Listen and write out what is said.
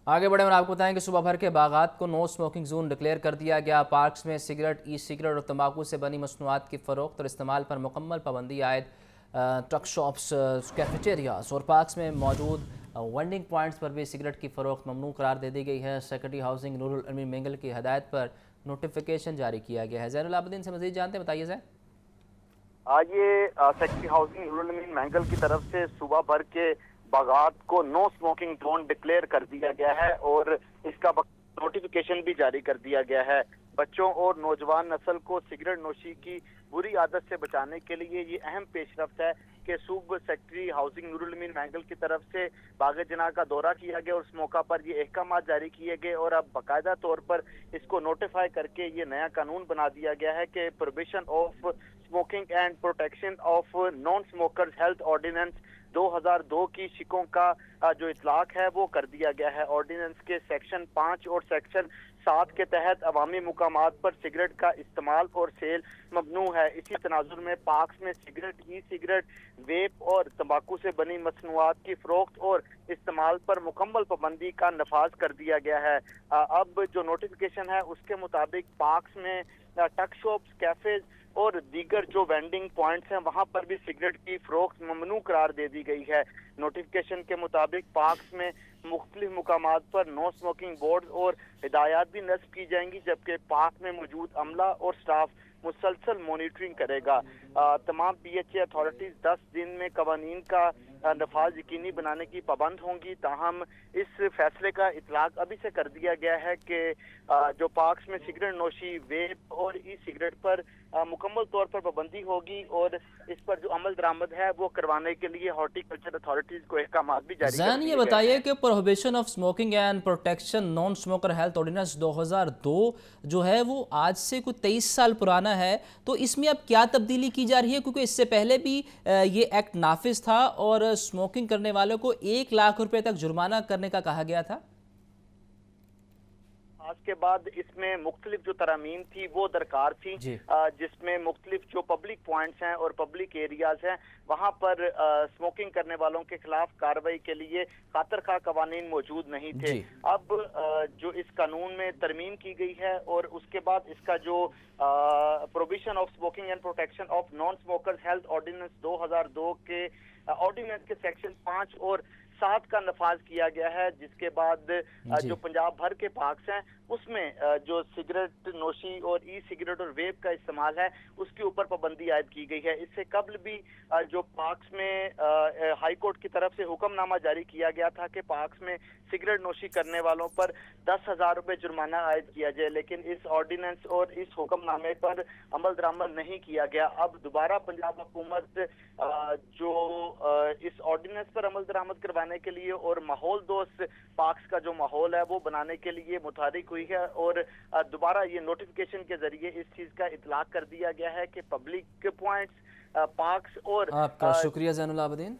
आगे बढ़े और आपको बताएं कि सुबह भर के बागात को नो स्मोकिंग जोन डिक्लेयर कर दिया गया। पार्क्स में सिगरेट, ई सिगरेट और तंबाकू से बनी मसनूआत की फ़रोख्त और इस्तेमाल पर मुकम्मल पाबंदी आयद। ट्रक शॉप्स, कैफेटेरियाज और पार्क्स में मौजूद वेंडिंग पॉइंट्स पर भी सिगरेट की फ़रोख्त ममनू करार दे दी गई है। सेक्रेटरी हाउसिंग नूरुल अमीन मेंगल की हदायत पर नोटिफिकेशन जारी किया गया है। ज़ैनुल आबिदीन से मज़ीद जानते हैं, बताइए ज़ैन। ये सेक्रेटरी हाउसिंग नूरुल अमीन महंगल की तरफ से सुबह भर के बागात को नो स्मोकिंग जोन डिक्लेयर कर दिया गया है और इसका नोटिफिकेशन भी जारी कर दिया गया है। बच्चों और नौजवान नस्ल को सिगरेट नोशी की बुरी आदत से बचाने के लिए ये अहम पेशरफ्त है कि सूबा सेक्रेटरी हाउसिंग नूरुल अमीन महंगल की तरफ से बाग जना का दौरा किया गया और इस मौका पर ये अहकाम जारी किए गए और अब बाकायदा तौर पर इसको नोटिफाई करके ये नया कानून बना दिया गया है कि prohibition of smoking and protection of non smokers health ordinance 2002 की शिकों का जो इतलाक है वो कर दिया गया है। ऑर्डिनेंस के सेक्शन 5 और सेक्शन 7 के तहत अवामी मुकामात पर सिगरेट का इस्तेमाल और सेल ममनू है। इसी तनाजुर में पार्क्स में सिगरेट, ई सिगरेट, वेप और तंबाकू से बनी मसनूआत की फरोख्त और इस्तेमाल पर मुकम्मल पाबंदी का नफाज कर दिया गया है। अब जो नोटिफिकेशन है उसके मुताबिक पार्क्स में टक शॉप्स, कैफेज और दीगर जो वेंडिंग पॉइंट्स हैं वहां पर भी सिगरेट की फरोख्त ममनू करार दे दी गई है। नोटिफिकेशन के मुताबिक पार्क्स में मुख्तलिफ मुकामात पर नो स्मोकिंग बोर्ड और हिदायत भी नस्ब की जाएंगी, जबकि पार्क में मौजूद अमला और स्टाफ मुसलसल मॉनिटरिंग करेगा। तमाम PHA अथॉरिटीज 10 दिन में कवानीन का नफाज यकीनी बनाने की पाबंद होंगी। ताहम इस फैसले का इतलाक अभी से कर दिया गया है कि जो पार्क्स में सिगरेट नोशी, वेप और ई सिगरेट पर मुकम्मल तौर पर पाबंदी होगी और इस पर जो अमल दरामद है वो करवाने के लिए हॉर्टिकल्चर अथॉरिटीज को अहकाम भी जारी कर जैन, ये दिए गए बताइए हैं। कि prohibition of smoking and protection non smoker health ordinance 2002 जो है वो आज से कुछ 23 साल पुराना है, तो इसमें अब क्या तब्दीली की जा रही है? क्योंकि इससे पहले भी ये एक्ट नाफिज था और स्मोकिंग करने वालों को 1 लाख रुपए तक जुर्माना करने का कहा गया था। आज के बाद इसमें मुख्तलिफ जो तरामीम थी वो दरकार थी, जी। जिसमें मुख्तलिफ जो पब्लिक पॉइंट्स हैं और पब्लिक एरियाज हैं वहां पर स्मोकिंग करने वालों के खिलाफ कार्रवाई के लिए खातर खा कवानीन मौजूद नहीं थे। जी। अब जो इस कानून में तरमीम की गई है और उसके बाद इसका जो provision of smoking and protection of non smokers health ordinance 2002 के ऑर्डिनेंस के सेक्शन 5 और 7 का नफाज किया गया है, जिसके बाद जो जी। पंजाब भर के पार्क्स हैं उसमें जो सिगरेट नोशी और ई सिगरेट और वेप का इस्तेमाल है उसके ऊपर पाबंदी आयद की गई है। इससे कबल भी जो पार्क्स में हाई कोर्ट की तरफ से हुक्मनामा जारी किया गया था कि पार्क्स में सिगरेट नोशी करने वालों पर 10,000 रुपए जुर्माना आयद किया जाए, लेकिन इस ऑर्डिनेंस और इस हुक्मनामे पर अमल दरामद नहीं किया गया। अब दोबारा पंजाब हुकूमत जो इस ऑर्डिनेंस पर अमल दरामद करवाने के लिए और माहौल दोस्त पार्क्स का जो माहौल है वो बनाने के लिए मुतारिक हुई है और दोबारा ये नोटिफिकेशन के जरिए इस चीज का इतलाक कर दिया गया है कि पब्लिक पॉइंट्स, पार्क्स और आपका शुक्रिया जैनुल आबिदीन।